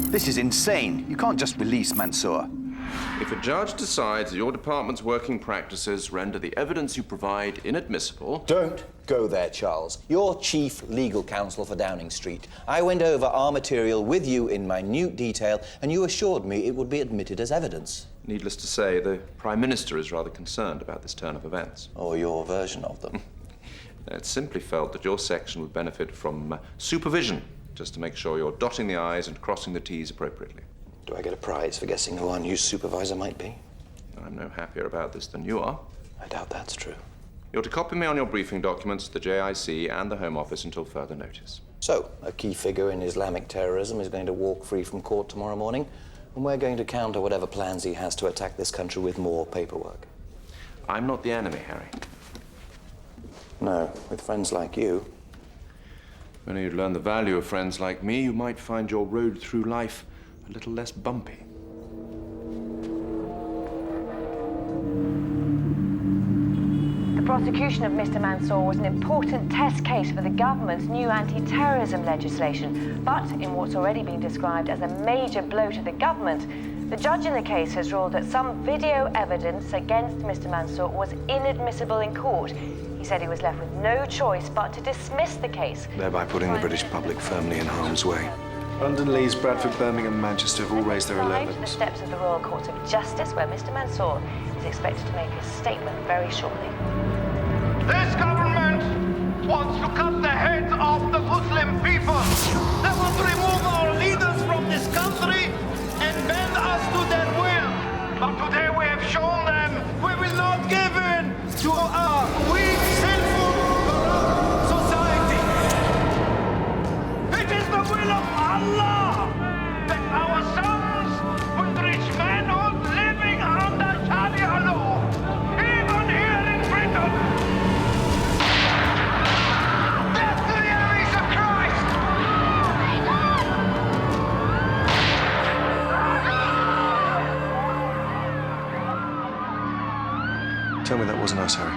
This is insane. You can't just release Mansour. If a judge decides that your department's working practices render the evidence you provide inadmissible... Don't go there, Charles. You're chief legal counsel for Downing Street. I went over our material with you in minute detail, and you assured me it would be admitted as evidence. Needless to say, the Prime Minister is rather concerned about this turn of events. Or your version of them. It's simply felt that your section would benefit from supervision, just to make sure you're dotting the I's and crossing the T's appropriately. Do I get a prize for guessing who our new supervisor might be? I'm no happier about this than you are. I doubt that's true. You're to copy me on your briefing documents to the JIC and the Home Office until further notice. So, a key figure in Islamic terrorism is going to walk free from court tomorrow morning, and we're going to counter whatever plans he has to attack this country with more paperwork. I'm not the enemy, Harry. No, with friends like you. When you'd learn the value of friends like me, you might find your road through life a little less bumpy. The prosecution of Mr. Mansour was an important test case for the government's new anti-terrorism legislation. But in what's already been described as a major blow to the government, the judge in the case has ruled that some video evidence against Mr. Mansour was inadmissible in court. He said he was left with no choice but to dismiss the case, thereby putting the British public firmly in harm's way. London, Leeds, Bradford, Birmingham and Manchester have all raised their alert the levels. steps of the Royal Court of Justice, where Mr. Mansour is expected to make his statement very shortly. This government wants to cut the heads off the Muslim people. They want to remove our leaders from this country and bend us to their will. But today we have shown them we will not give in to our weak, sinful, corrupt society. It is the will of Allah that our sons will reach manhood living under Sharia law, even here in Britain. Death to the enemies of Christ! Tell me that wasn't us, Harry.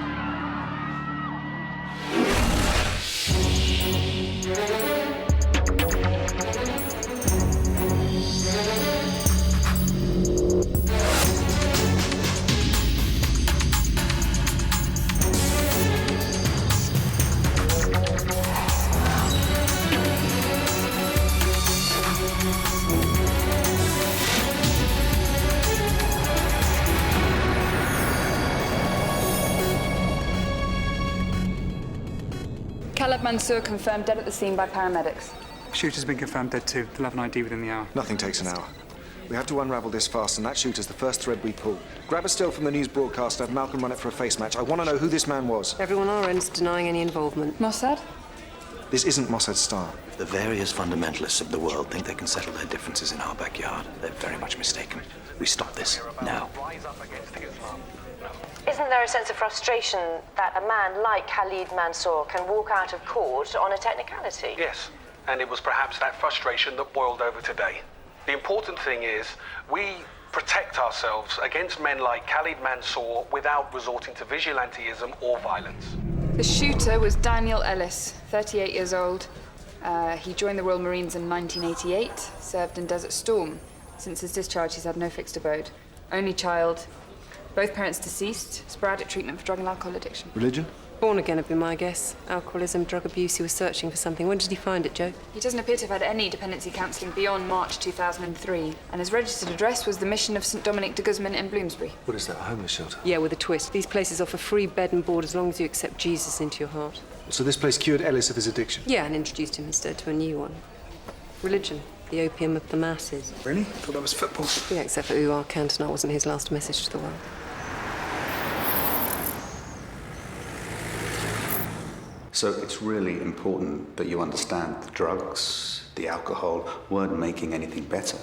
Khalid Mansour confirmed dead at the scene by paramedics. Shooter's been confirmed dead too. They'll have an ID within the hour. Nothing takes an hour. We have to unravel this fast, and that shooter's the first thread we pull. Grab a still from the news broadcast and have Malcolm run it for a face match. I want to know who this man was. Everyone on our end's denying any involvement. Mossad? This isn't Mossad's style. If the various fundamentalists of the world think they can settle their differences in our backyard, they're very much mistaken. We stop this now. Isn't there a sense of frustration that a man like Khalid Mansour can walk out of court on a technicality? Yes, and it was perhaps that frustration that boiled over today. The important thing is we protect ourselves against men like Khalid Mansour without resorting to vigilantism or violence. The shooter was Daniel Ellis, 38 years old. He joined the Royal Marines in 1988, served in Desert Storm. Since his discharge, he's had no fixed abode. Only child. Both parents deceased. Sporadic treatment for drug and alcohol addiction. Religion? Born again would be my guess. Alcoholism, drug abuse, he was searching for something. When did he find it, Joe? He doesn't appear to have had any dependency counselling beyond March 2003. And his registered address was the Mission of St Dominic de Guzman in Bloomsbury. What is that, a homeless shelter? Yeah, with a twist. These places offer free bed and board as long as you accept Jesus into your heart. So this place cured Ellis of his addiction? Yeah, and introduced him instead to a new one. Religion. The opium of the masses. Really? I thought that was football. Yeah, except for our Cantona wasn't his last message to the world. So it's really important that you understand the drugs, the alcohol weren't making anything better.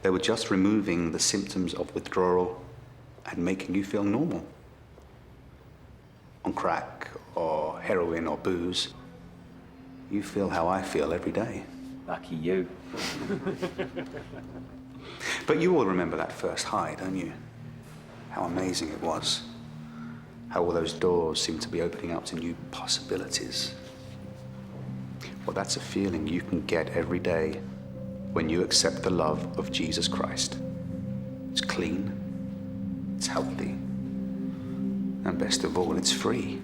They were just removing the symptoms of withdrawal and making you feel normal. On crack or heroin or booze, you feel how I feel every day. Lucky you. But you all remember that first high, don't you? How amazing it was. How all those doors seem to be opening up to new possibilities. Well, that's a feeling you can get every day when you accept the love of Jesus Christ. It's clean, it's healthy, and best of all, it's free.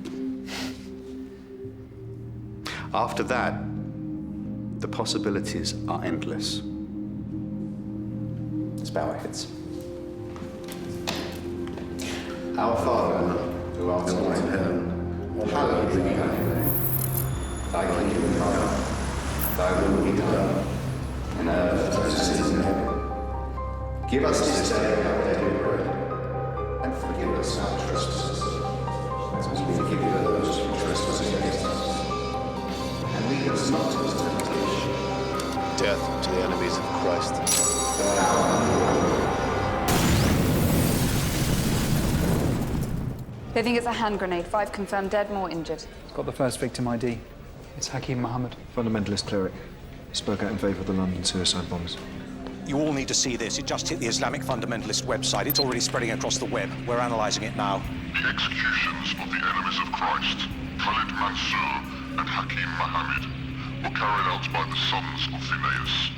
After that, the possibilities are endless. Let's bow our heads. Our Father, who art in heaven, hallowed be thy name. Thy kingdom come, thy will be done, on earth as it is in heaven. Give us this day our daily bread, and forgive us our trespasses, as we forgive those who trespass against us. And lead us not into temptation. Death to the enemies of Christ. They think it's a hand grenade. 5 confirmed dead, more injured. Got the first victim ID. It's Hakeem Mohammed. Fundamentalist cleric. Spoke out in favour of the London suicide bombers. You all need to see this. It just hit the Islamic fundamentalist website. It's already spreading across the web. We're analysing it now. The executions of the enemies of Christ, Khalid Mansour and Hakeem Mohammed, were carried out by the Sons of Phineas.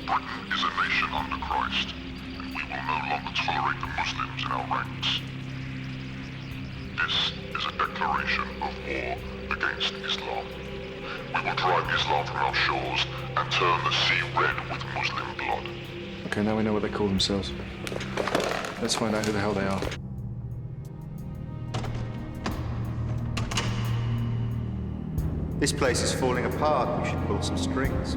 Britain is a nation under Christ, and we will no longer tolerate the Muslims in our ranks. This is a declaration of war against Islam. We will drive Islam from our shores and turn the sea red with Muslim blood. Okay, now we know what they call themselves. Let's find out who the hell they are. This place is falling apart. We should pull some strings.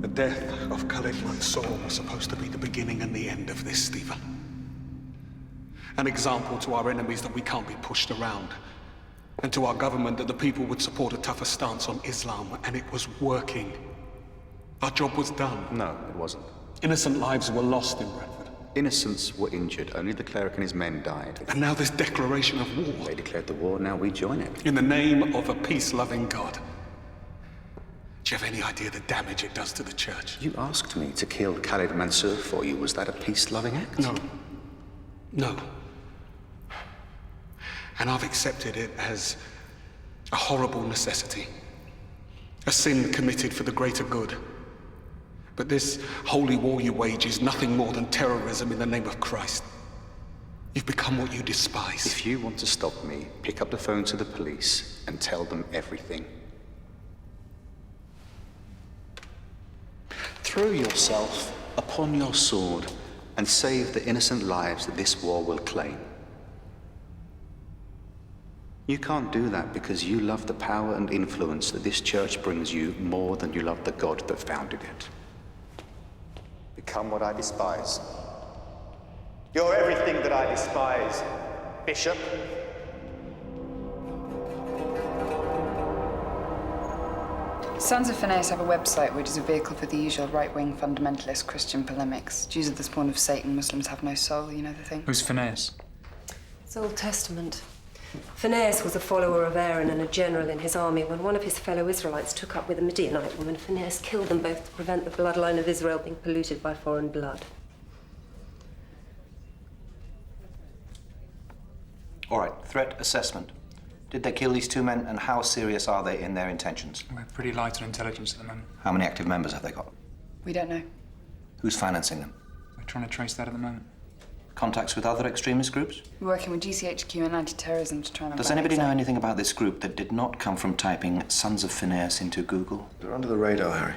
The death of Khalid Mansour was supposed to be the beginning and the end of this, Stephen. An example to our enemies that we can't be pushed around. And to our government that the people would support a tougher stance on Islam, and it was working. Our job was done. No, it wasn't. Innocent lives were lost in Bradford. Innocents were injured. Only the cleric and his men died. And now this declaration of war. They declared the war, now we join it. In the name of a peace-loving God. Do you have any idea the damage it does to the church? You asked me to kill Khalid Mansour for you. Was that a peace-loving act? No. No. And I've accepted it as a horrible necessity. A sin committed for the greater good. But this holy war you wage is nothing more than terrorism in the name of Christ. You've become what you despise. If you want to stop me, pick up the phone to the police and tell them everything. Throw yourself upon your sword and save the innocent lives that this war will claim. You can't do that because you love the power and influence that this church brings you more than you love the God that founded it. Become what I despise. You're everything that I despise, Bishop. Sons of Phineas have a website which is a vehicle for the usual right-wing fundamentalist Christian polemics. Jews are the spawn of Satan, Muslims have no soul, you know the thing. Who's Phineas? It's Old Testament. Phineas was a follower of Aaron and a general in his army. When one of his fellow Israelites took up with a Midianite woman, Phineas killed them both to prevent the bloodline of Israel being polluted by foreign blood. All right, threat assessment. Did they kill these two men, and how serious are they in their intentions? We're pretty light on intelligence at the moment. How many active members have they got? We don't know. Who's financing them? We're trying to trace that at the moment. Contacts with other extremist groups? We're working with GCHQ and anti-terrorism to try and... Does anybody know anything about this group that did not come from typing Sons of Phineas into Google? They're under the radar, Harry.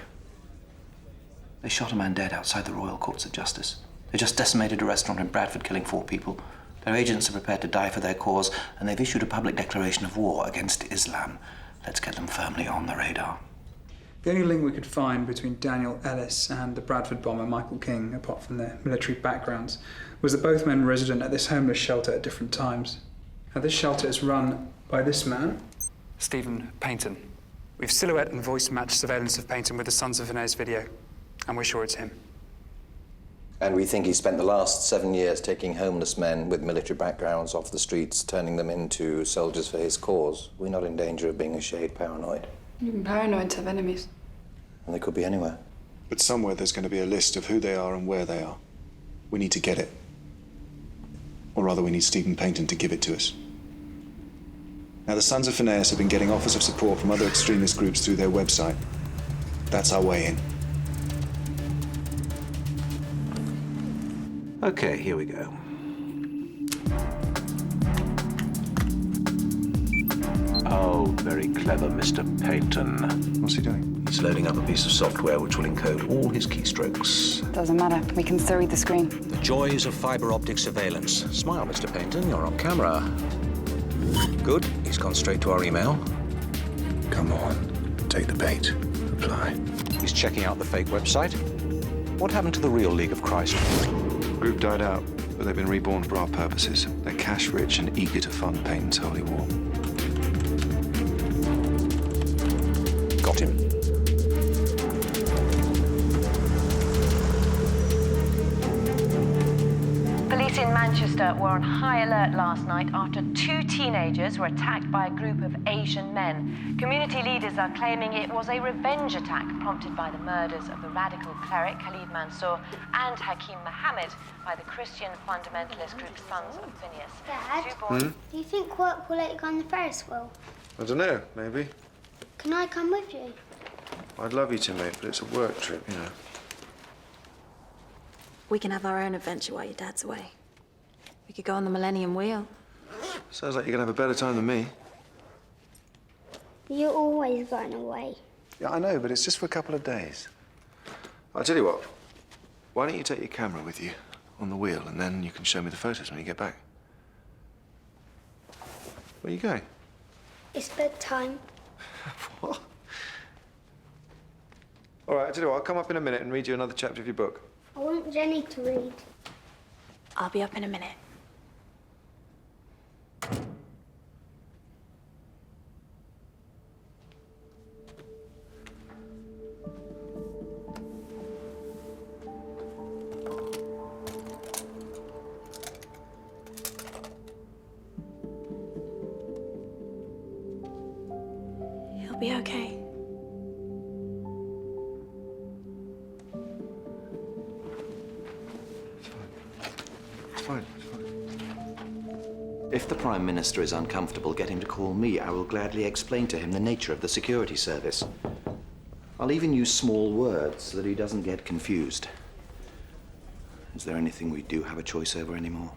They shot a man dead outside the Royal Courts of Justice. They just decimated a restaurant in Bradford, killing 4 people. Their agents are prepared to die for their cause, and they've issued a public declaration of war against Islam. Let's get them firmly on the radar. The only link we could find between Daniel Ellis and the Bradford bomber Michael King, apart from their military backgrounds, was that both men were resident at this homeless shelter at different times. Now, this shelter is run by this man, Steven Paynton. We've silhouette and voice matched surveillance of Payton with the Sons of Phineas video, and we're sure it's him. And we think he spent the last 7 years taking homeless men with military backgrounds off the streets, turning them into soldiers for his cause. We're not in danger of being a shade paranoid. Even paranoid to have enemies. And they could be anywhere. But somewhere there's going to be a list of who they are and where they are. We need to get it. Or rather, we need Steven Paynton to give it to us. Now, the Sons of Phineas have been getting offers of support from other extremist groups through their website. That's our way in. Okay, here we go. Oh, very clever, Mr. Payton. What's he doing? He's loading up a piece of software which will encode all his keystrokes. Doesn't matter. We can still read the screen. The joys of fiber optic surveillance. Smile, Mr. Payton, you're on camera. Good, he's gone straight to our email. Come on, take the bait. Reply. He's checking out the fake website. What happened to the real League of Christ? The group died out, but they've been reborn for our purposes. They're cash-rich and eager to fund Payton's holy war. Got him. Police in Manchester were on high alert last night after 2 teenagers were attacked by a group of Asian men. Community leaders are claiming it was a revenge attack prompted by the murders of the radical cleric Khalid Mansour and Hakim Mohammed by the Christian fundamentalist group Sons of Phineas. Dad, do you think work will let you go on the Ferris wheel? I don't know, maybe. Can I come with you? I'd love you to, mate, but it's a work trip, you know. We can have our own adventure while your dad's away. We could go on the Millennium Wheel. Sounds like you're gonna have a better time than me. You're always going away. Yeah, I know, but it's just for a couple of days. I'll tell you what. Why don't you take your camera with you on the wheel, and then you can show me the photos when you get back. Where are you going? It's bedtime. What? All right, I'll tell you what. I'll come up in a minute and read you another chapter of your book. I want Jenny to read. I'll be up in a minute. He'll be okay. Fine. If the Prime Minister is uncomfortable, get him to call me. I will gladly explain to him the nature of the security service. I'll even use small words so that he doesn't get confused. Is there anything we do have a choice over anymore?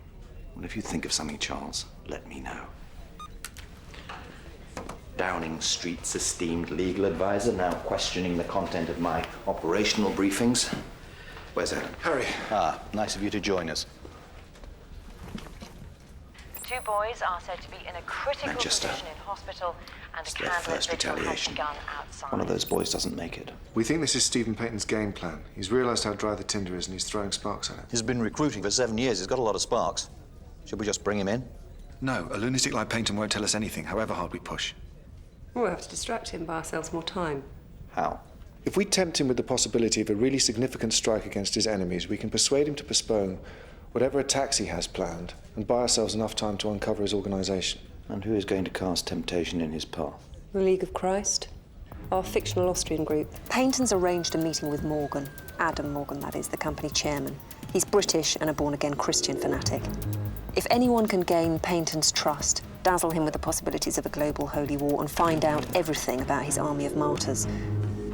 Well, if you think of something, Charles, let me know. Downing Street's esteemed legal advisor, now questioning the content of my operational briefings. Where's Ellen? Harry. Ah, nice of you to join us. The 2 boys are said to be in a critical Manchester. position in hospital, and It's a their candidate first vigil has retaliation. begun outside. One of those boys doesn't make it. We think this is Steven Payton's game plan. He's realized how dry the tinder is, and he's throwing sparks at it. He's been recruiting for 7 years. He's got a lot of sparks. Should we just bring him in? No, a lunatic like Payton won't tell us anything, however hard we push. We'll have to distract him, buy ourselves more time. How? If we tempt him with the possibility of a really significant strike against his enemies, we can persuade him to postpone whatever attacks he has planned and buy ourselves enough time to uncover his organization. And who is going to cast temptation in his path? The League of Christ, our fictional Austrian group. Payton's arranged a meeting with Morgan. Adam Morgan, that is, the company chairman. He's British and a born-again Christian fanatic. If anyone can gain Payton's trust, dazzle him with the possibilities of a global holy war, and find out everything about his army of martyrs,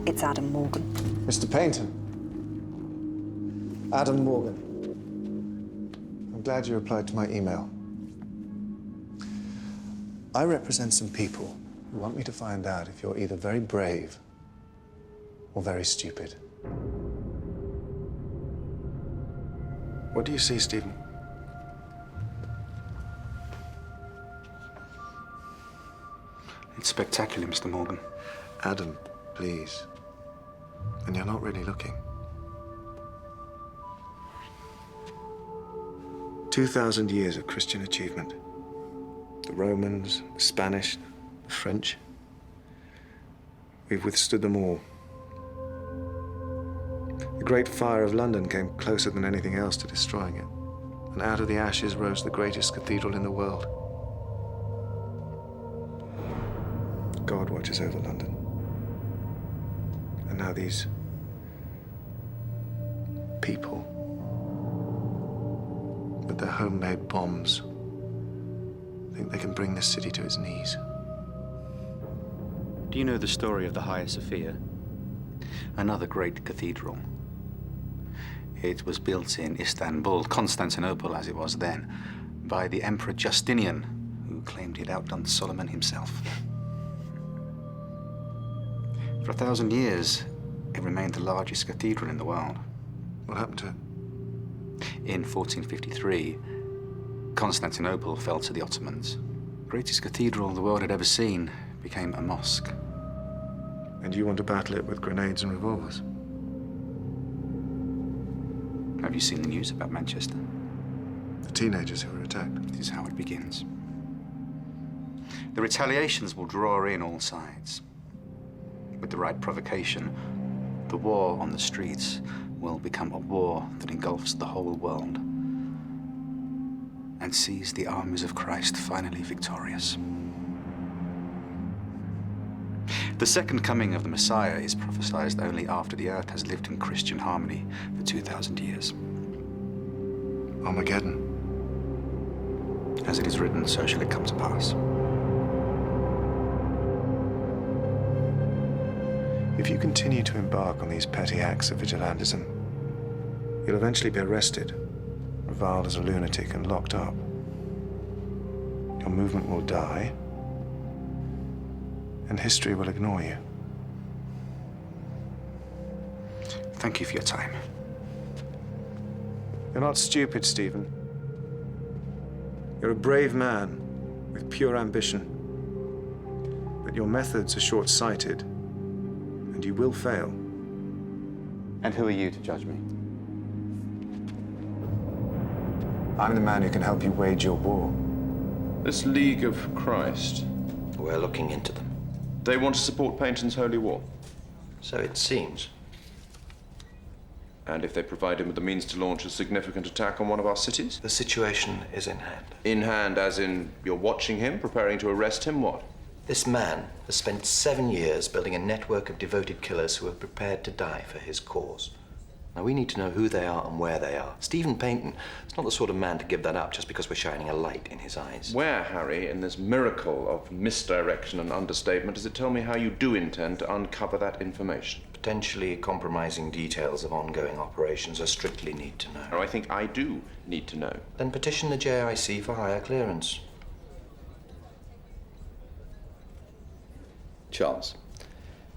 it's Adam Morgan. Mr. Payton. Adam Morgan. I'm glad you replied to my email. I represent some people who want me to find out if you're either very brave or very stupid. What do you see, Stephen? It's spectacular, Mr. Morgan. Adam, please. And you're not really looking. 2,000 years of Christian achievement. The Romans, the Spanish, the French. We've withstood them all. The Great Fire of London came closer than anything else to destroying it. And out of the ashes rose the greatest cathedral in the world. God watches over London. And now these people with their homemade bombs think they can bring this city to its knees. Do you know the story of the Hagia Sophia? Another great cathedral. It was built in Istanbul, Constantinople as it was then, by the Emperor Justinian, who claimed he'd outdone Solomon himself. For 1,000 years, it remained the largest cathedral in the world. What happened to it? In 1453, Constantinople fell to the Ottomans. The greatest cathedral the world had ever seen became a mosque. And you want to battle it with grenades and revolvers? Have you seen the news about Manchester? The teenagers who were attacked. This is how it begins. The retaliations will draw in all sides. With the right provocation, the war on the streets will become a war that engulfs the whole world and sees the armies of Christ finally victorious. The second coming of the Messiah is prophesied only after the earth has lived in Christian harmony for 2,000 years. Armageddon. As it is written, so shall it come to pass. If you continue to embark on these petty acts of vigilantism, you'll eventually be arrested, reviled as a lunatic, and locked up. Your movement will die, and history will ignore you. Thank you for your time. You're not stupid, Stephen. You're a brave man with pure ambition. But your methods are short-sighted, and you will fail. And who are you to judge me? I'm the man who can help you wage your war. This League of Christ. We're looking into them. They want to support Payton's holy war. So it seems. And if they provide him with the means to launch a significant attack on one of our cities? The situation is in hand. In hand, as in you're watching him, preparing to arrest him, what? This man has spent 7 years building a network of devoted killers who are prepared to die for his cause. Now, we need to know who they are and where they are. Steven Paynton is not the sort of man to give that up just because we're shining a light in his eyes. Where, Harry, in this miracle of misdirection and understatement, does it tell me how you do intend to uncover that information? Potentially compromising details of ongoing operations I strictly need to know. Oh, I think I do need to know. Then petition the JIC for higher clearance. Charles,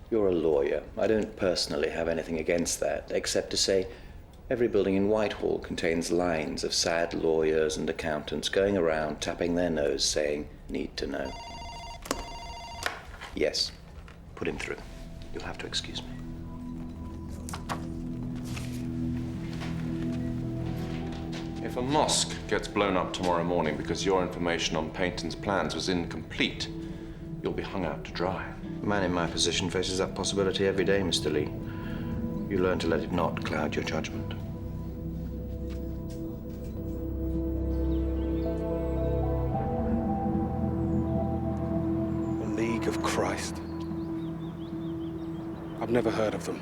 you're a lawyer. I don't personally have anything against that, except to say every building in Whitehall contains lines of sad lawyers and accountants going around tapping their nose saying, need to know. Yes. Put him through. You'll have to excuse me. If a mosque gets blown up tomorrow morning because your information on Payton's plans was incomplete, you'll be hung out to dry. A man in my position faces that possibility every day, Mr. Lee. You learn to let it not cloud your judgment. The League of Christ. I've never heard of them.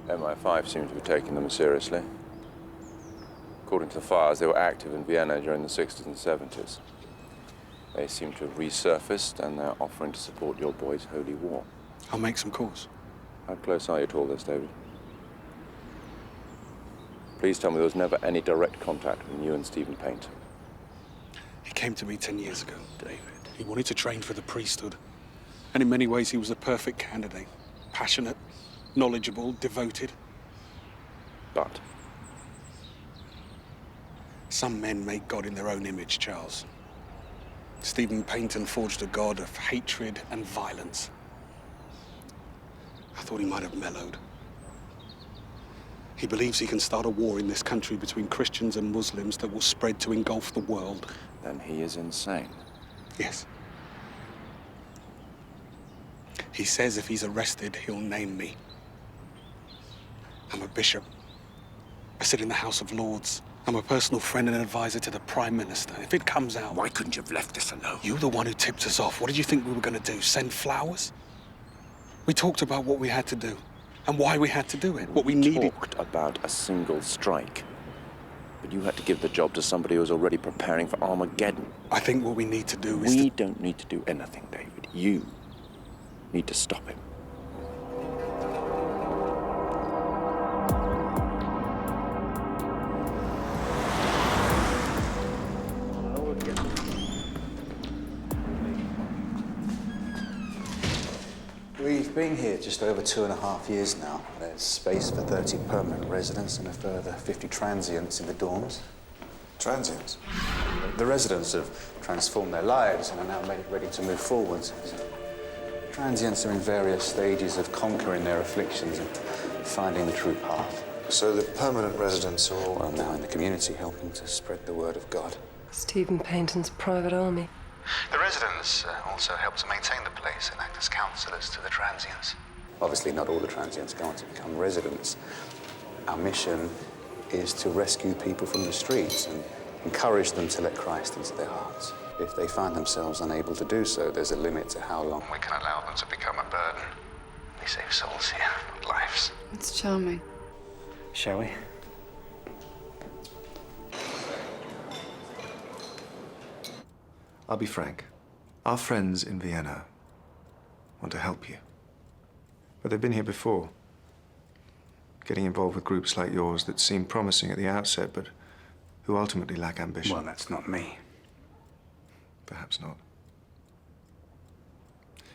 MI5 seem to be taking them seriously. According to the files, they were active in Vienna during the 60s and 70s. They seem to have resurfaced, and they're offering to support your boy's holy war. I'll make some calls. How close are you to all this, David? Please tell me there was never any direct contact between you and Steven Paynton. He came to me 10 years ago, David. He wanted to train for the priesthood. And in many ways, he was a perfect candidate. Passionate, knowledgeable, devoted. But? Some men make God in their own image, Charles. Steven Paynton forged a god of hatred and violence. I thought he might have mellowed. He believes he can start a war in this country between Christians and Muslims that will spread to engulf the world. Then he is insane. Yes. He says if he's arrested, he'll name me. I'm a bishop. I sit in the House of Lords. I'm a personal friend and advisor to the Prime Minister. If it comes out... Why couldn't you have left this alone? You're the one who tipped us off. What did you think we were going to do? Send flowers? We talked about what we had to do and why we had to do it, what we needed. We talked about a single strike. But you had to give the job to somebody who was already preparing for Armageddon. I think what we need to do is... We don't need to do anything, David. You need to stop him. We've been here just over 2.5 years now. There's space for 30 permanent residents and a further 50 transients in the dorms. Transients? The residents have transformed their lives and are now ready to move forwards. Transients are in various stages of conquering their afflictions and finding the true path. So the permanent residents are all... Well, now in the community, helping to spread the word of God. Steven Paynton's private army. The residents also help to maintain the place and act as counsellors to the transients. Obviously, not all the transients go on to become residents. Our mission is to rescue people from the streets and encourage them to let Christ into their hearts. If they find themselves unable to do so, there's a limit to how long we can allow them to become a burden. We save souls here, not lives. It's charming. Shall we? I'll be frank. Our friends in Vienna want to help you. But they've been here before. Getting involved with groups like yours that seem promising at the outset, but who ultimately lack ambition. Well, that's not me. Perhaps not.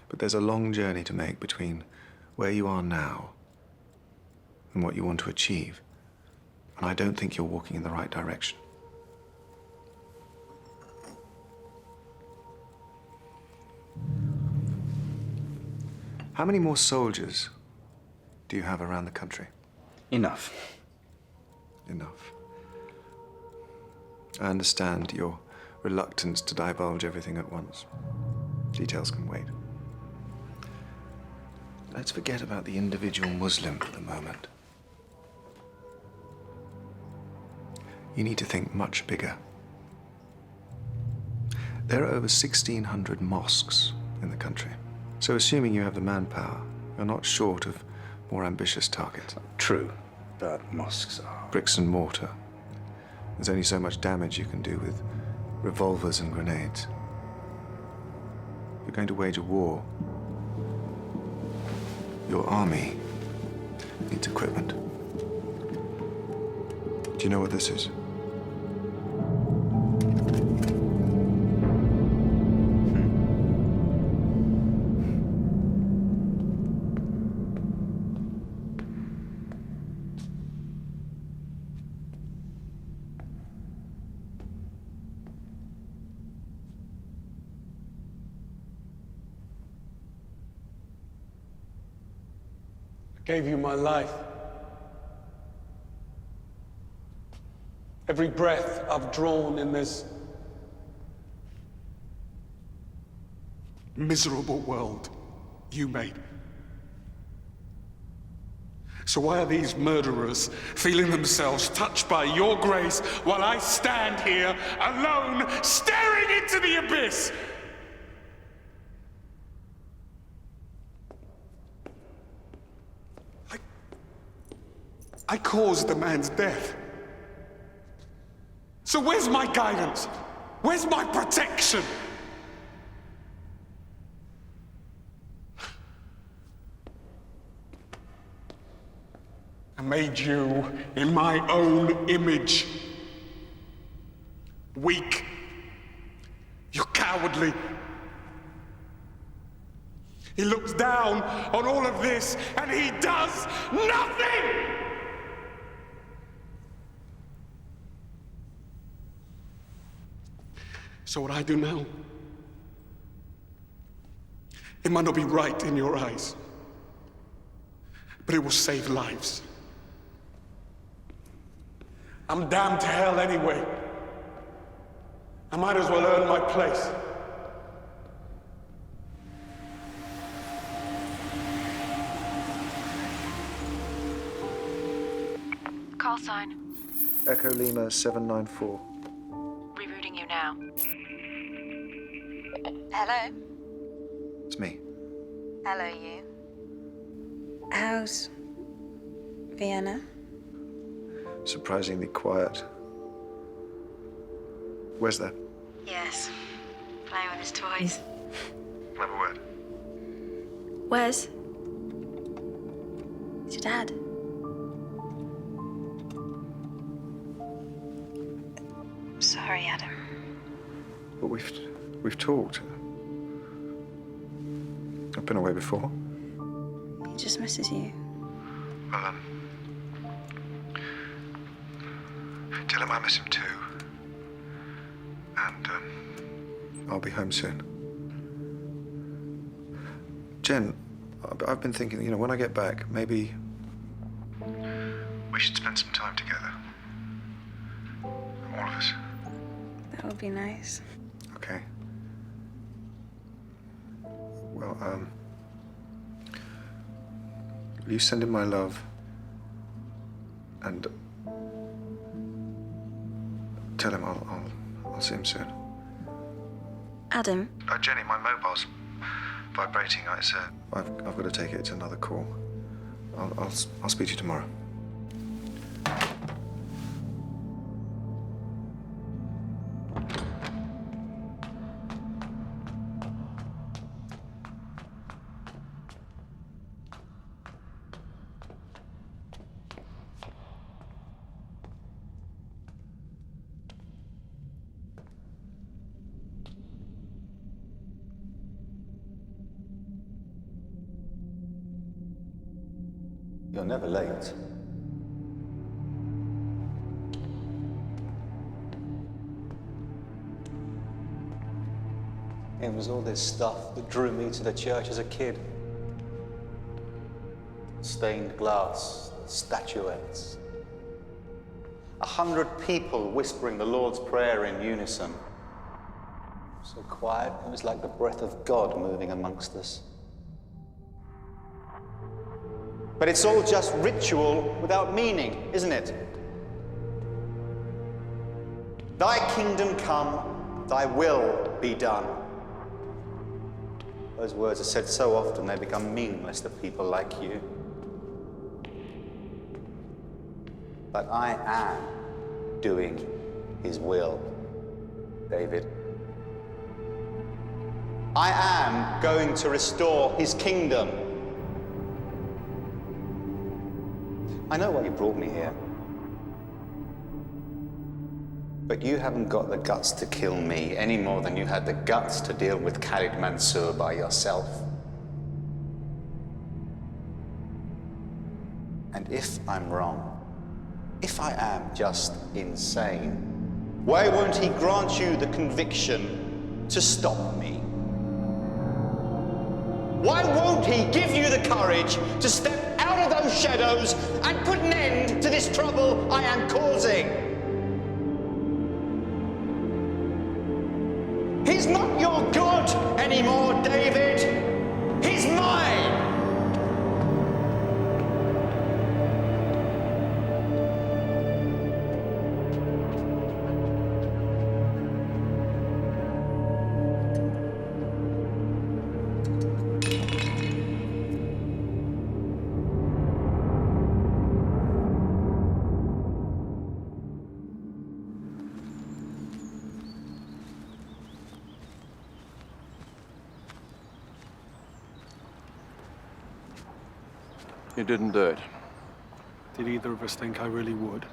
But there's a long journey to make between where you are now and what you want to achieve. And I don't think you're walking in the right direction. How many more soldiers do you have around the country? Enough. Enough. I understand your reluctance to divulge everything at once. Details can wait. Let's forget about the individual Muslim for the moment. You need to think much bigger. There are over 1,600 mosques in the country. So assuming you have the manpower, you're not short of more ambitious targets. True, but mosques are... Bricks and mortar. There's only so much damage you can do with revolvers and grenades. If you're going to wage a war, your army needs equipment. Do you know what this is? Gave you my life. Every breath I've drawn in this miserable world you made. So why are these murderers feeling themselves touched by your grace while I stand here alone, staring into the abyss? I caused the man's death. So where's my guidance? Where's my protection? I made you in my own image. Weak. You're cowardly. He looks down on all of this and he does nothing! So what I do now, it might not be right in your eyes, but it will save lives. I'm damned to hell anyway. I might as well earn my place. Call sign. Echo Lima 794. Rerouting you now. Hello? It's me. Hello, you. How's Vienna? Surprisingly quiet. Where's that? Yes. Playing with his toys. Clever word. Where's your dad? Sorry, Adam. But we've talked. I've been away before. He just misses you. Well, tell him I miss him too. And I'll be home soon. Jen, I've been thinking, you know, when I get back, maybe we should spend some time together. All of us. That would be nice. Okay. Well, will you send him my love? And tell him I'll see him soon. Adam? Jenny, my mobile's vibrating. I've got to take it. It's another call. I'll speak to you tomorrow. You're never late. It was all this stuff that drew me to the church as a kid. Stained glass, statuettes. 100 people whispering the Lord's Prayer in unison. So quiet, it was like the breath of God moving amongst us. But it's all just ritual without meaning, isn't it? Thy kingdom come, thy will be done. Those words are said so often they become meaningless to people like you. But I am doing his will, David. I am going to restore his kingdom. I know why you brought me here. But you haven't got the guts to kill me any more than you had the guts to deal with Khalid Mansour by yourself. And if I'm wrong, if I am just insane, why won't he grant you the conviction to stop me? Why won't he give you the courage to step out of those shadows and put an end to this trouble I am causing? He's not your God anymore, David. He's mine. You didn't do it. Did either of us think I really would?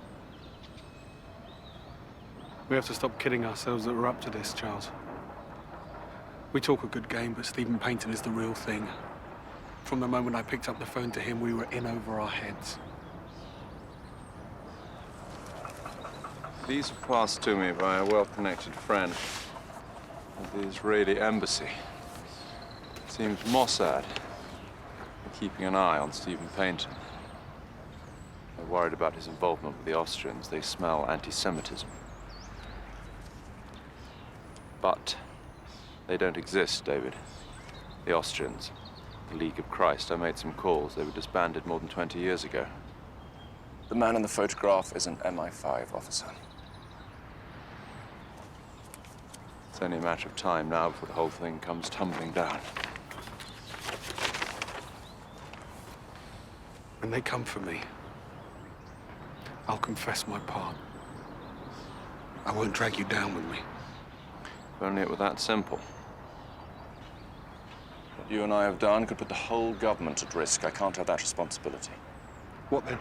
We have to stop kidding ourselves that we're up to this, Charles. We talk a good game, but Steven Paynton is the real thing. From the moment I picked up the phone to him, we were in over our heads. These were passed to me by a well-connected friend at the Israeli embassy. It seems Mossad are keeping an eye on Steven Paynton. They're worried about his involvement with the Austrians. They smell anti-Semitism. But they don't exist, David. The Austrians, the League of Christ. I made some calls. They were disbanded more than 20 years ago. The man in the photograph is an MI5 officer. It's only a matter of time now before the whole thing comes tumbling down. When they come for me, I'll confess my part. I won't drag you down with me. If only it were that simple. But What you and I have done could put the whole government at risk. I can't have that responsibility. What then?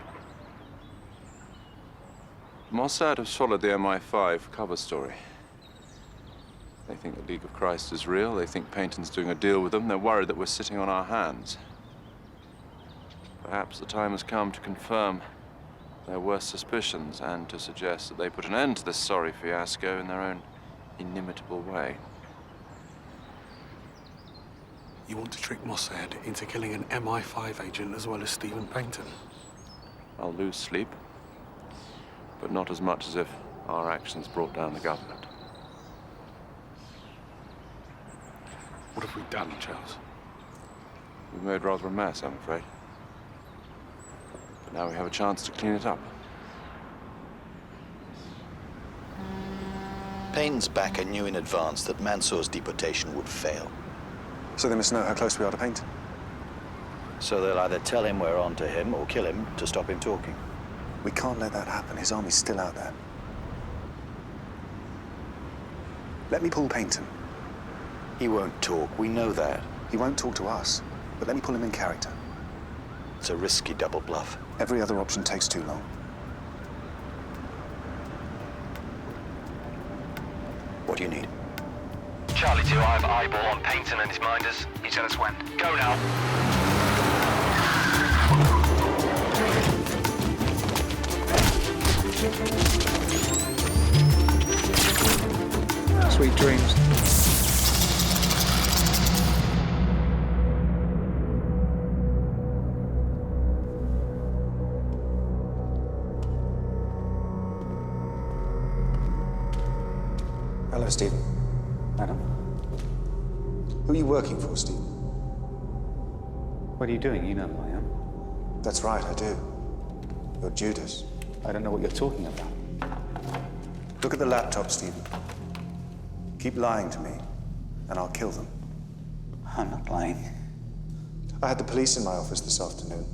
Mossad have swallowed the MI5 cover story. They think the League of Christ is real. They think Payton's doing a deal with them. They're worried that we're sitting on our hands. Perhaps the time has come to confirm their worst suspicions and to suggest that they put an end to this sorry fiasco in their own inimitable way. You want to trick Mossad into killing an MI5 agent as well as Steven Paynton? I'll lose sleep, but not as much as if our actions brought down the government. What have we done, Charles? We've made rather a mess, I'm afraid. But now we have a chance to clean it up. Payton's backer knew in advance that Mansour's deportation would fail. So they must know how close we are to Payton. So they'll either tell him we're on to him or kill him to stop him talking. We can't let that happen. His army's still out there. Let me pull Payton. He won't talk, we know that. He won't talk to us, but let me pull him in character. It's a risky double bluff. Every other option takes too long. What do you need? Charlie 2, I have eyeball on Payton and his minders. You tell us when. Go now. Sweet dreams. Hello, Stephen. Adam? Who are you working for, Stephen? What are you doing? You know who I am. That's right, I do. You're Judas. I don't know what you're talking about. Look at the laptop, Stephen. Keep lying to me, and I'll kill them. I'm not lying. I had the police in my office this afternoon.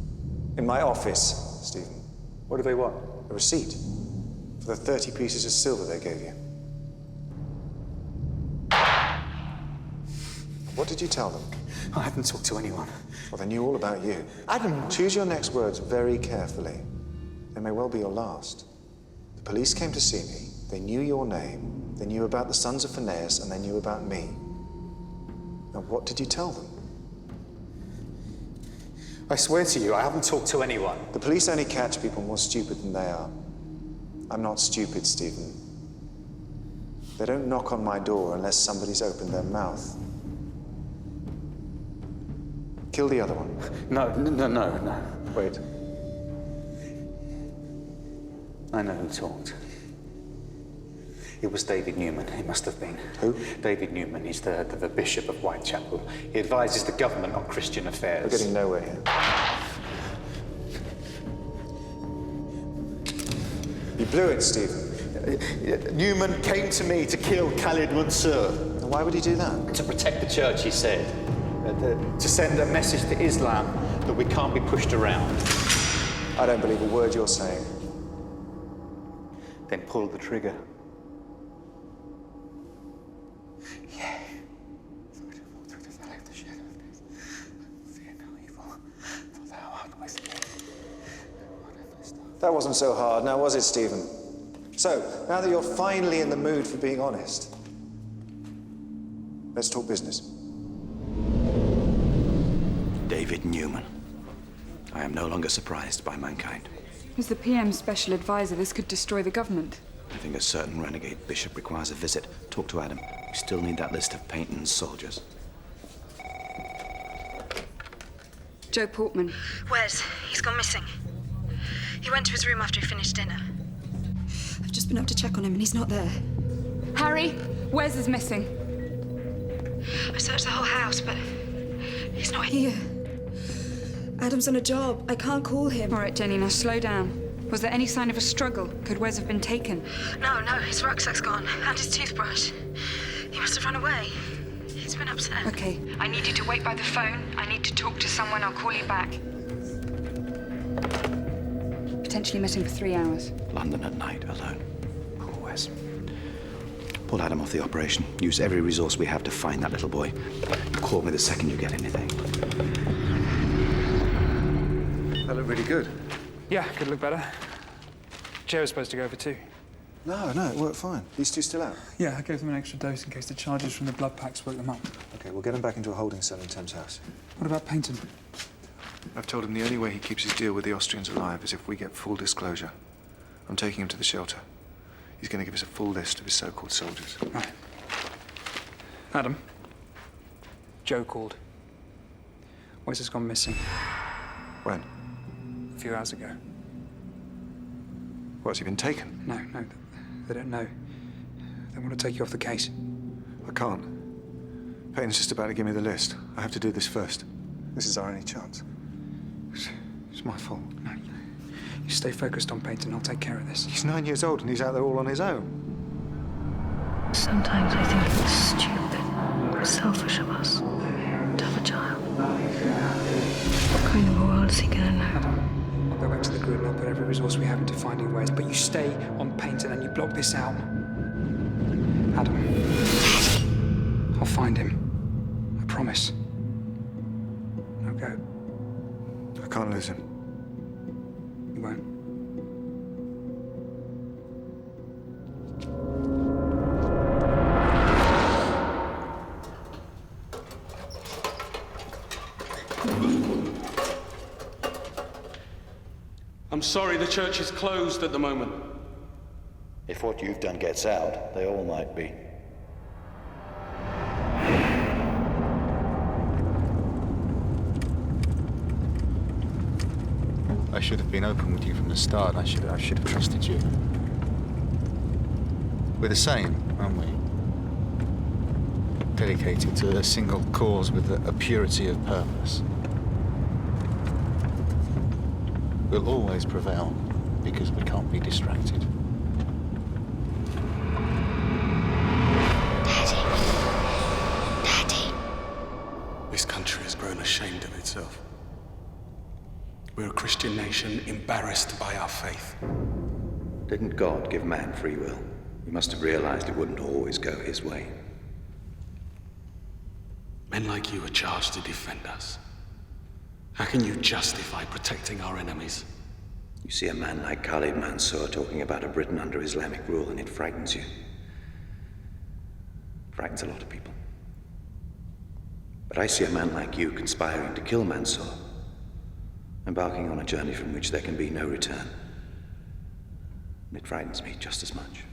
In my office, Stephen. What do they want? A receipt for the 30 pieces of silver they gave you. What did you tell them? I haven't talked to anyone. Well, they knew all about you. Adam! Choose your next words very carefully. They may well be your last. The police came to see me. They knew your name. They knew about the Sons of Phineas, and they knew about me. Now, what did you tell them? I swear to you, I haven't talked to anyone. The police only catch people more stupid than they are. I'm not stupid, Stephen. They don't knock on my door unless somebody's opened their mouth. Kill the other one. No. Wait. I know who talked. It was David Newman. It must have been. Who? David Newman. He's the Bishop of Whitechapel. He advises the government on Christian affairs. We're getting nowhere here. You blew it, Stephen. Newman came to me to kill Khalid Mansour. Why would he do that? To protect the church, he said. To send a message to Islam that we can't be pushed around. I don't believe a word you're saying. Then pull the trigger. That wasn't so hard, now was it, Stephen? So, now that you're finally in the mood for being honest, let's talk business. David Newman. I am no longer surprised by mankind. As the PM's special advisor, this could destroy the government. I think a certain renegade bishop requires a visit. Talk to Adam. We still need that list of Payton's soldiers. Joe Portman. Wes, he's gone missing. He went to his room after he finished dinner. I've just been up to check on him and he's not there. Harry, Wes is missing. I searched the whole house, but he's not here. Adam's on a job. I can't call him. All right, Jenny, now slow down. Was there any sign of a struggle? Could Wes have been taken? No, his rucksack's gone. And his toothbrush. He must have run away. He's been upset. Okay. I need you to wait by the phone. I need to talk to someone. I'll call you back. Potentially missing for 3 hours. London at night, alone. Poor Wes. Pull Adam off the operation. Use every resource we have to find that little boy. Call me the second you get anything. That looked really good. Yeah, could look better. Joe was supposed to go over too. No, it worked fine. These two still out? Yeah, I gave them an extra dose in case the charges from the blood packs woke them up. Okay, we'll get him back into a holding cell in Thames House. What about Payton? I've told him the only way he keeps his deal with the Austrians alive is if we get full disclosure. I'm taking him to the shelter. He's going to give us a full list of his so-called soldiers. Right. Adam, Joe called. Wes has gone missing. When? A few hours ago. What, has he been taken? No, they don't know. They want to take you off the case. I can't. Payton's just about to give me the list. I have to do this first. This is our only chance. It's my fault. No, you stay focused on Payton. I'll take care of this. He's 9 years old and he's out there all on his own. Sometimes I think it's stupid, selfish of us to have a child. What kind of a world is he gonna know? I'll go back to the group and I'll put every resource we have into finding Wes. But you stay on Payton and you block this out. Adam. I'll find him. I promise. Now go. I can't lose him. You won't. I'm sorry, the church is closed at the moment. If what you've done gets out, they all might be. I should have been open with you from the start. I should have trusted you. We're the same, aren't we? Dedicated to a single cause with a purity of purpose. We'll always prevail because we can't be distracted. Daddy. This country has grown ashamed of itself. We're a Christian nation embarrassed by our faith. Didn't God give man free will? He must have realized it wouldn't always go his way. Men like you are charged to defend us. How can you justify protecting our enemies? You see a man like Khalid Mansour talking about a Britain under Islamic rule and it frightens you. Frightens a lot of people. But I see a man like you conspiring to kill Mansour, embarking on a journey from which there can be no return. And it frightens me just as much.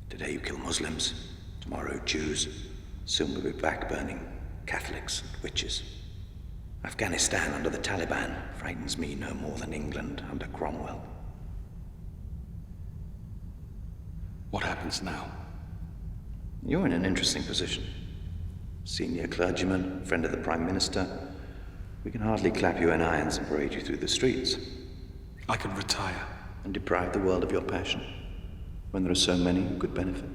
Today you kill Muslims, tomorrow Jews, soon we'll be back burning Catholics and witches. Afghanistan under the Taliban frightens me no more than England under Cromwell. What happens now? You're in an interesting position. Senior clergyman, friend of the Prime Minister. We can hardly clap you in irons and parade you through the streets. I could retire. And deprive the world of your passion, when there are so many who could benefit.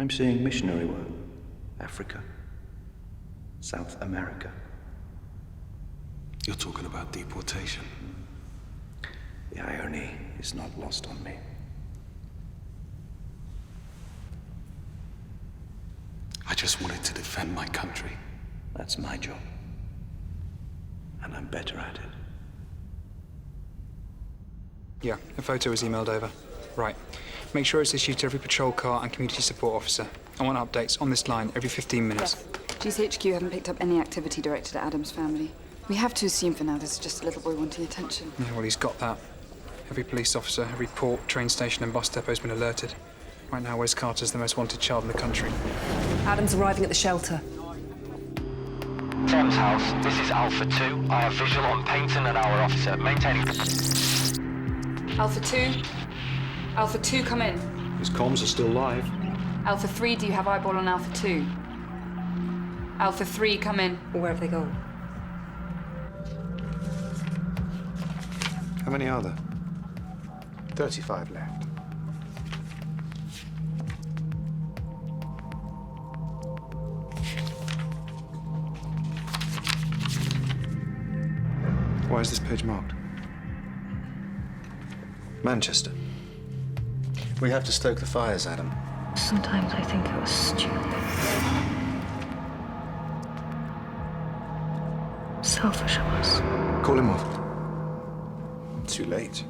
I'm seeing missionary work. Africa. South America. You're talking about deportation. The irony is not lost on me. I just wanted to defend my country. That's my job. And I'm better at it. Yeah, a photo was emailed over. Right. Make sure it's issued to every patrol car and community support officer. I want updates on this line every 15 minutes. Yes. GCHQ haven't picked up any activity directed at Adam's family. We have to assume for now this is just a little boy wanting attention. Yeah, well, he's got that. Every police officer, every port, train station and bus depot has been alerted. Right now, Wes Carter's the most wanted child in the country. Adam's arriving at the shelter. Thames House, this is Alpha 2. I have visual on Payton and our officer. Maintaining... Alpha 2? Alpha 2, come in. His comms are still live. Alpha 3, do you have eyeball on Alpha 2? Alpha 3, come in. Where have they gone? How many are there? 35 left. Why is this page marked? Manchester. We have to stoke the fires, Adam. Sometimes I think it was stupid. Selfish of us. Call him off. Too late.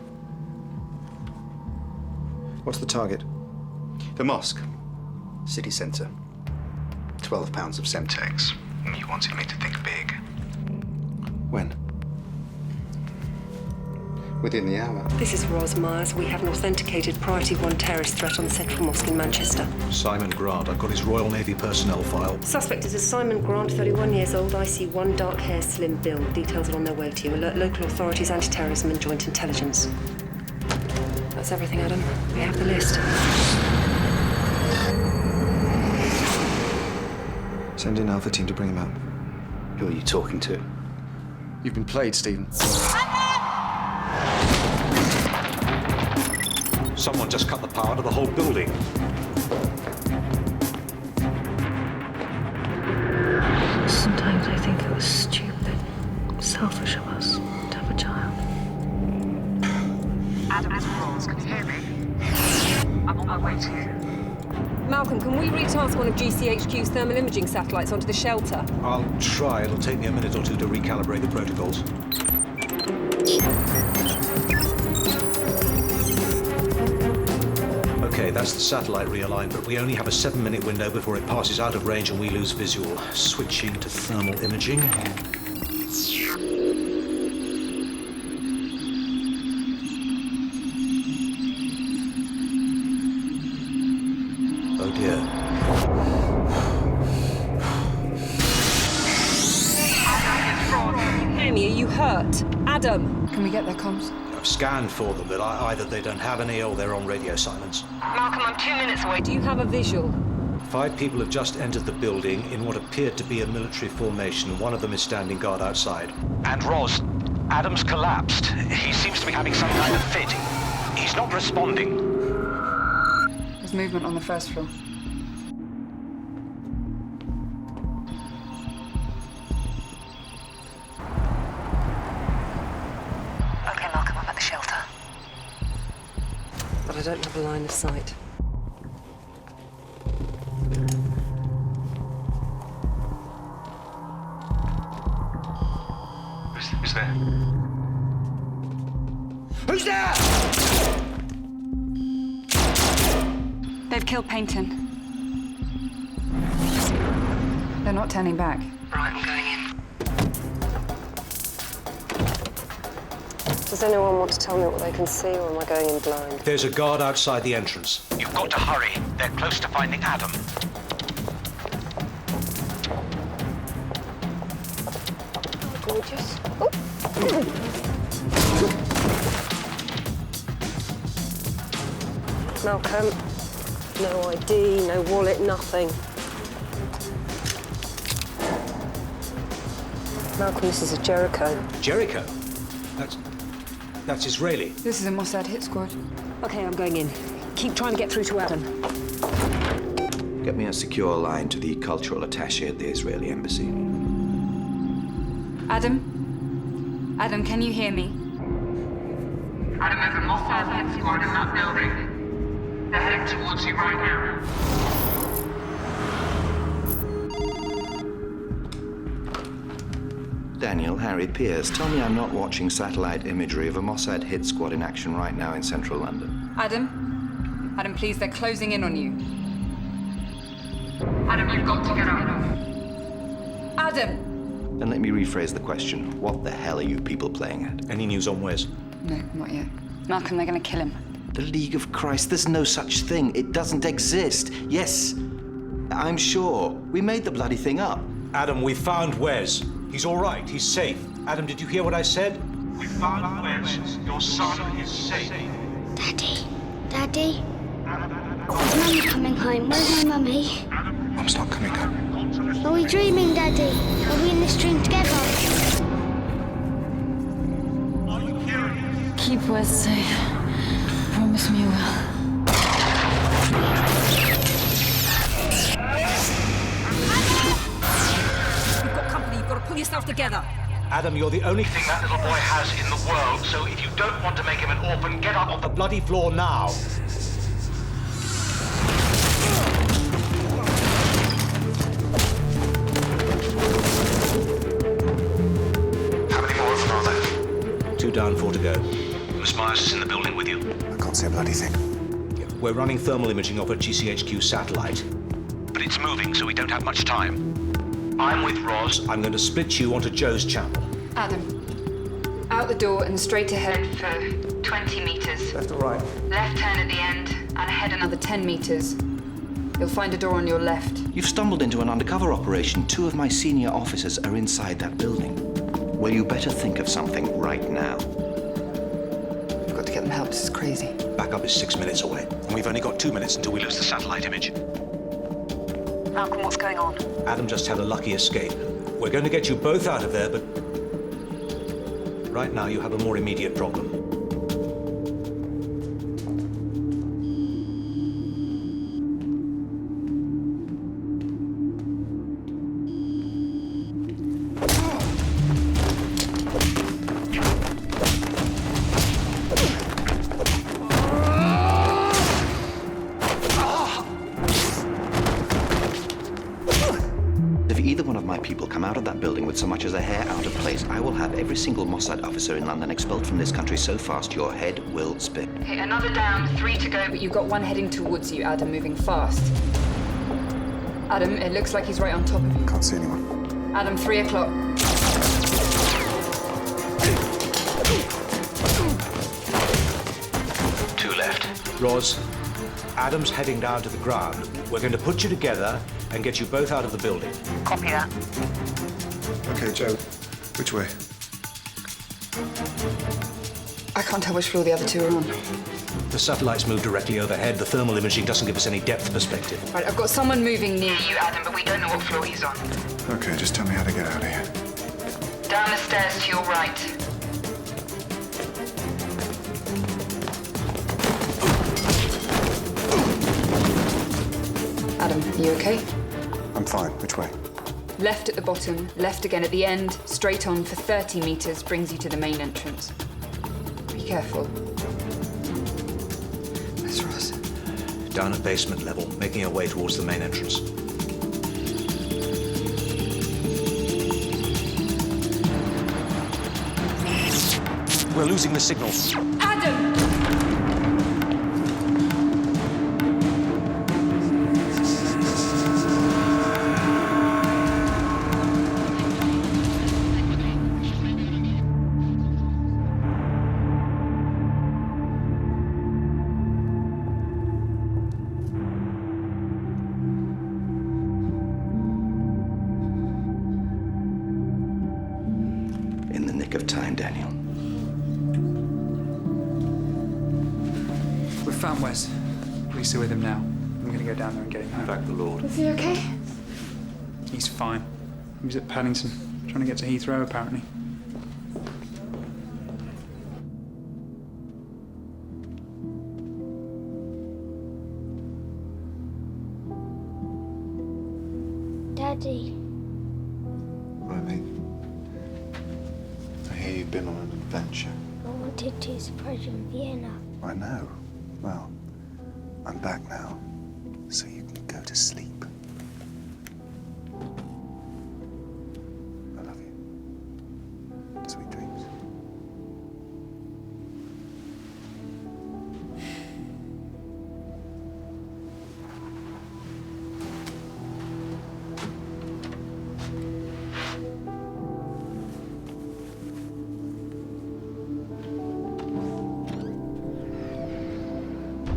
What's the target? The mosque. City centre. 12 pounds of Semtex. You wanted me to think big. When? Within the hour. This is Ros Myers. We have an authenticated Priority 1 terrorist threat on the Central Mosque in Manchester. Simon Grant. I've got his Royal Navy personnel file. Suspect is a Simon Grant, 31 years old, IC1, dark hair, slim build. Details are on their way to you. Alert local authorities, anti-terrorism and joint intelligence. That's everything, Adam. We have the list. Send in Alpha Team to bring him out. Who are you talking to? You've been played, Steven. Someone just cut the power to the whole building. Sometimes I think it was stupid, selfish of us to have a child. Adam, it's Ros. Can you hear me? I'm on my way to you. Malcolm, can we retask one of GCHQ's thermal imaging satellites onto the shelter? I'll try. It'll take me a minute or two to recalibrate the protocols. Okay, that's the satellite realigned, but we only have a 7-minute window before it passes out of range and we lose visual. Switching to thermal imaging. Oh dear. Hear me? Are you hurt? Adam! Can we get their comms? I've scanned for them, but either they don't have any or they're on radio silence. Malcolm, I'm 2 minutes away. Do you have a visual? 5 people have just entered the building in what appeared to be a military formation. One of them is standing guard outside. And Ros, Adam's collapsed. He seems to be having some kind of fit. He's not responding. There's movement on the first floor. Okay, Malcolm, I'm at the shelter. But I don't have a line of sight. Who's there? Who's there? They've killed Payton. They're not turning back. Right, I'm going in. Does anyone want to tell me what they can see, or am I going in blind? There's a guard outside the entrance. You've got to hurry. They're close to finding Adam. Gorgeous. Malcolm, no ID, no wallet, nothing. Malcolm, this is a Jericho. Jericho? That's Israeli. This is a Mossad hit squad. Okay, I'm going in. Keep trying to get through to Adam. Get me a secure line to the cultural attaché at the Israeli embassy. Adam? Adam, can you hear me? Adam, there's a Mossad hit squad in that building. They're heading towards you right now. Daniel, Harry, Piers, tell me I'm not watching satellite imagery of a Mossad hit squad in action right now in central London. Adam? Adam, please, they're closing in on you. Adam, you've got to get up. Adam! Then let me rephrase the question. What the hell are you people playing at? Any news on Wes? No, not yet. Malcolm, they're gonna kill him. The League of Christ, there's no such thing. It doesn't exist. Yes, I'm sure. We made the bloody thing up. Adam, we found Wes. He's all right. He's safe. Adam, did you hear what I said? We found Wes. Your son is safe. Daddy? Daddy? Is Mummy coming home? Where's my mummy? Mum's not coming home. Are we dreaming, Daddy? Are we in this dream together? Keep Wes safe. Promise me you will. You've got company. You've got to pull yourself together. Adam, you're the only Thing that little boy has in the world, so if you don't want to make him an orphan, get up off the bloody floor now. officers in the building with you? I can't see a bloody thing. We're running thermal imaging off a GCHQ satellite. But it's moving, so we don't have much time. I'm with Roz. I'm going to split you onto Joe's channel. Adam, out the door and straight ahead for 20 meters. Left or right? Left turn at the end and ahead another 10 meters. You'll find a door on your left. You've stumbled into an undercover operation. 2 of my senior officers are inside that building. Well, you better think of something right now. We've got to get them help. This is crazy. Backup is 6 minutes away, and we've only got 2 minutes until we lose the satellite image. Malcolm, what's going on? Adam just had a lucky escape. We're going to get you both out of there, but right now you have a more immediate problem. With so much as a hair out of place, I will have every single Mossad officer in London expelled from this country so fast your head will spin. Okay, another down, 3 to go, but you've got one heading towards you, Adam, moving fast. Adam, it looks like he's right on top of you. Can't see anyone. Adam, 3 o'clock. Two left. Roz, Adam's heading down to the ground. We're going to put you together and get you both out of the building. Copy that. Okay, Joe. Which way? I can't tell which floor the other 2 are on. The satellites move directly overhead. The thermal imaging doesn't give us any depth perspective. Right, I've got someone moving near You, Adam, but we don't know what floor he's on. Okay, just tell me how to get out of here. Down the stairs to your right. Adam, are you okay? I'm fine. Which way? Left at the bottom, left again at the end, straight on for 30 meters brings you to the main entrance. Be careful. Where's Roz? Down at basement level, making her way towards the main entrance. We're losing the signal. Adam! In the nick of time, Daniel. We've found Wes. Police are with him now. I'm going to go down there and get him home. Thank the Lord. Is he okay? He's fine. He was at Paddington, trying to get to Heathrow, apparently. Daddy. Right, mate. I hear you've been on an adventure. I wanted to surprise you in Vienna. I know. Well, I'm back now, so you can go to sleep. I love you. Sweet dreams.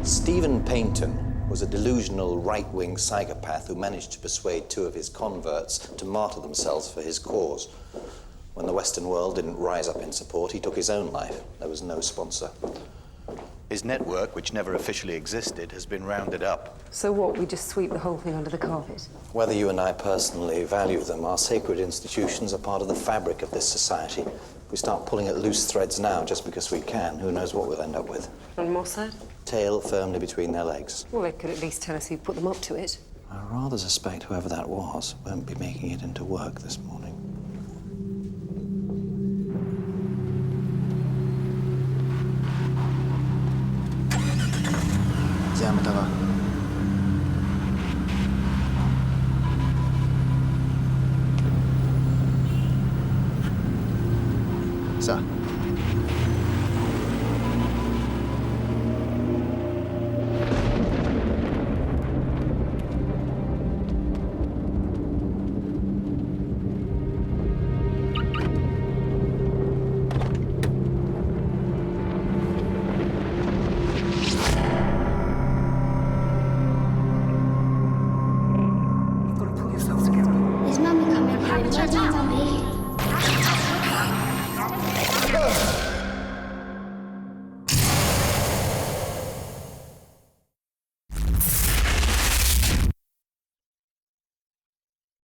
Steven Paynton was a delusional right-wing psychopath who managed to persuade 2 of his converts to martyr themselves for his cause. When the Western world didn't rise up in support, he took his own life. There was no sponsor. His network, which never officially existed, has been rounded up. So what, we just sweep the whole thing under the carpet? Whether you and I personally value them, our sacred institutions are part of the fabric of this society. If we start pulling at loose threads now just because we can, who knows what we'll end up with. And Mossad? Tail firmly between their legs. Well, they could at least tell us who put them up to it. I rather suspect whoever that was won't be making it into work this morning. Sa.